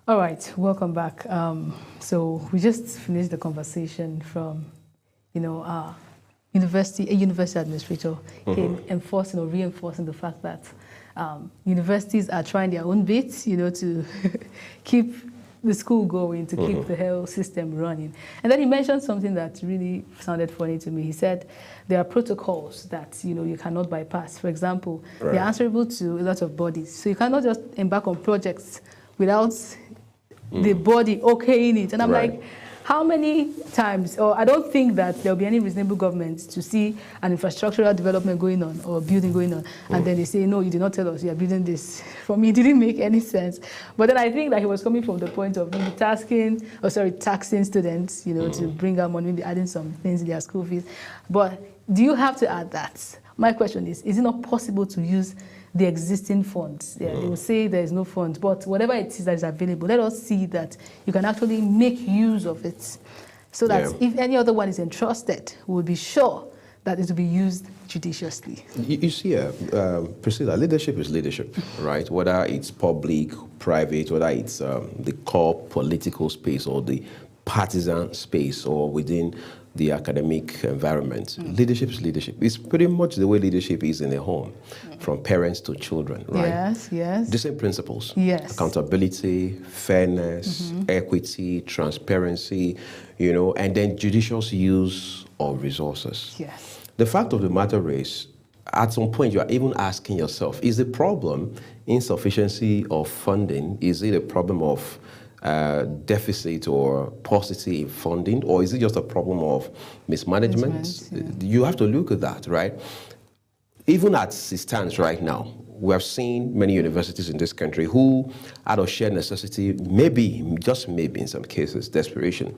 All right, welcome back. So we just finished the conversation from, a university administrator in enforcing or reinforcing the fact that universities are trying their own bit, to keep the school going, to keep the health system running. And then he mentioned something that really sounded funny to me. He said there are protocols that, you cannot bypass. For example, they're answerable to a lot of bodies. So you cannot just embark on projects without the body okaying it. And I'm like, how many times, or I don't think that there'll be any reasonable government to see an infrastructural development going on or building going on, and then they say, no, you did not tell us you are building this. For me, it didn't make any sense. But then I think that he was coming from the point of maybe taxing students, to bring out money, maybe adding some things in their school fees. But do you have to add that? My question is it not possible to use the existing funds? Yeah, they will say there is no fund, but whatever it is that is available, let us see that you can actually make use of it, so that if any other one is entrusted, we'll be sure that it will be used judiciously. You see, Priscilla, leadership is leadership, right? Whether it's public, private, whether it's the core political space or the partisan space or within the academic environment. Leadership is leadership. It's pretty much the way leadership is in a home, from parents to children, right? Yes. The same principles. Yes. Accountability, fairness, equity, transparency, and then judicious use of resources. Yes. The fact of the matter is, at some point you are even asking yourself, is the problem insufficiency of funding? Is it a problem of deficit or paucity in funding, or is it just a problem of mismanagement? You have to look at that, right? Even as it stands right now, we have seen many universities in this country who, out of sheer necessity, maybe, just maybe in some cases, desperation,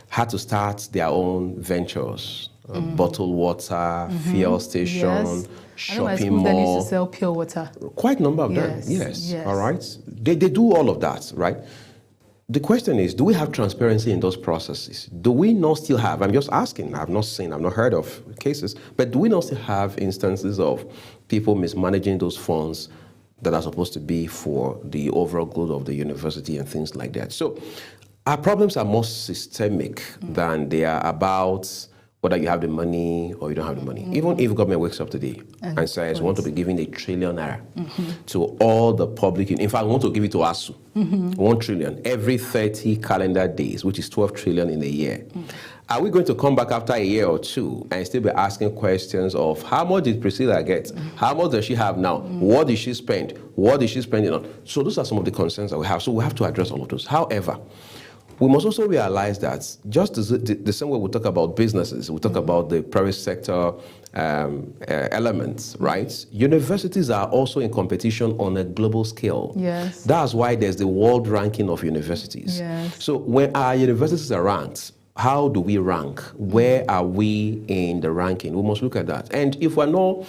had to start their own ventures, bottled water, fuel station, shopping mall. I know my school used to sell pure water. Quite a number of them, yes. All right? They do all of that, right? The question is, do we have transparency in those processes? Do we not still have, I'm just asking, I've not heard of cases, but do we not still have instances of people mismanaging those funds that are supposed to be for the overall good of the university and things like that? So our problems are more systemic than they are about whether you have the money or you don't have the money. Even if government wakes up today and says, we want to be giving ₦1 trillion to all the public, in fact, we want to give it to ASU, 1 trillion every 30 calendar days, which is 12 trillion in a year. Are we going to come back after a year or two and still be asking questions of how much did Priscilla get? How much does she have now? What did she spend? What is she spending on? So those are some of the concerns that we have. So we have to address all of those. However, we must also realize that just as the same way we talk about businesses, we talk about the private sector elements, right? Universities are also in competition on a global scale. Yes. That's why there's the world ranking of universities. Yes. So when our universities are ranked, how do we rank? Where are we in the ranking? We must look at that. And if we're not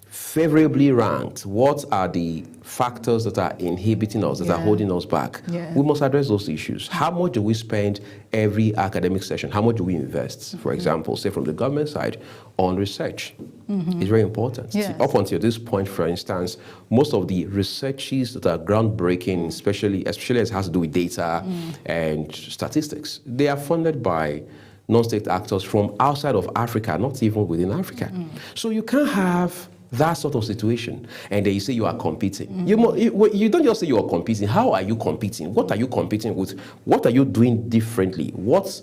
favorably ranked, what are the factors that are inhibiting us, that are holding us back? We must address those issues. How much do we spend every academic session? How much do we invest, for example, say from the government side, on research? It's very important. Yes. Up until this point, for instance, most of the researches that are groundbreaking, especially as it has to do with data and statistics, they are funded by non-state actors from outside of Africa, not even within Africa. So you can't have that sort of situation, and then you say you are competing. You don't just say you are competing. How are you competing? What are you competing with? What are you doing differently? What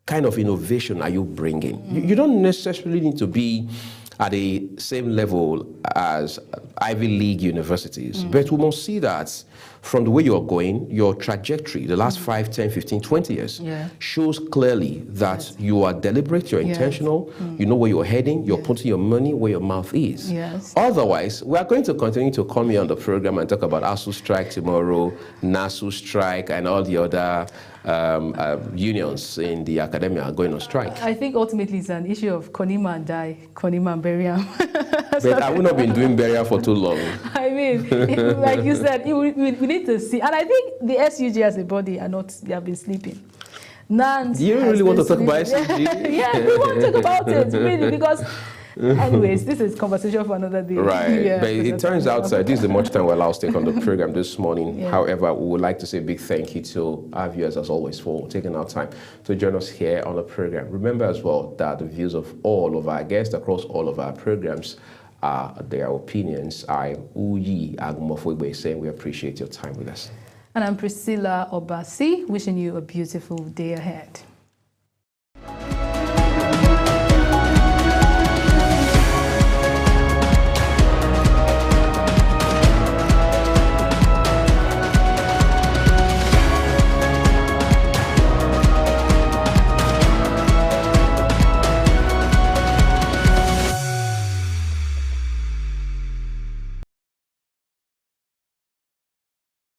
kind of innovation are you bringing? You don't necessarily need to be at the same level as Ivy League universities, but we must see that from the way you're going, your trajectory, the last 5, 10, 15, 20 years, shows clearly that you are deliberate, you're intentional, you know where you're heading, you're putting your money where your mouth is. Otherwise, we are going to continue to come here on the program and talk about ASU strike tomorrow, NASU strike, and all the other unions in the academia are going on strike. I think ultimately it's an issue of Konima and die, Konima and burial. But I would not been doing burial for too long. I mean, like you said, we need to see. And I think the SUG as a body they have been sleeping. NANS. Do you really want to talk about SUG? Yeah, we want to talk about it, really, because Anyways, this is conversation for another day. Right. Yeah, but it turns out this is the much time we're allowed to take on the program this morning. Yeah. However, we would like to say a big thank you to our viewers, as always, for taking our time to join us here on the program. Remember as well that the views of all of our guests across all of our programs are their opinions. I'm Uyi Agumofwegbe saying we appreciate your time with us. And I'm Priscilla Obasi, wishing you a beautiful day ahead.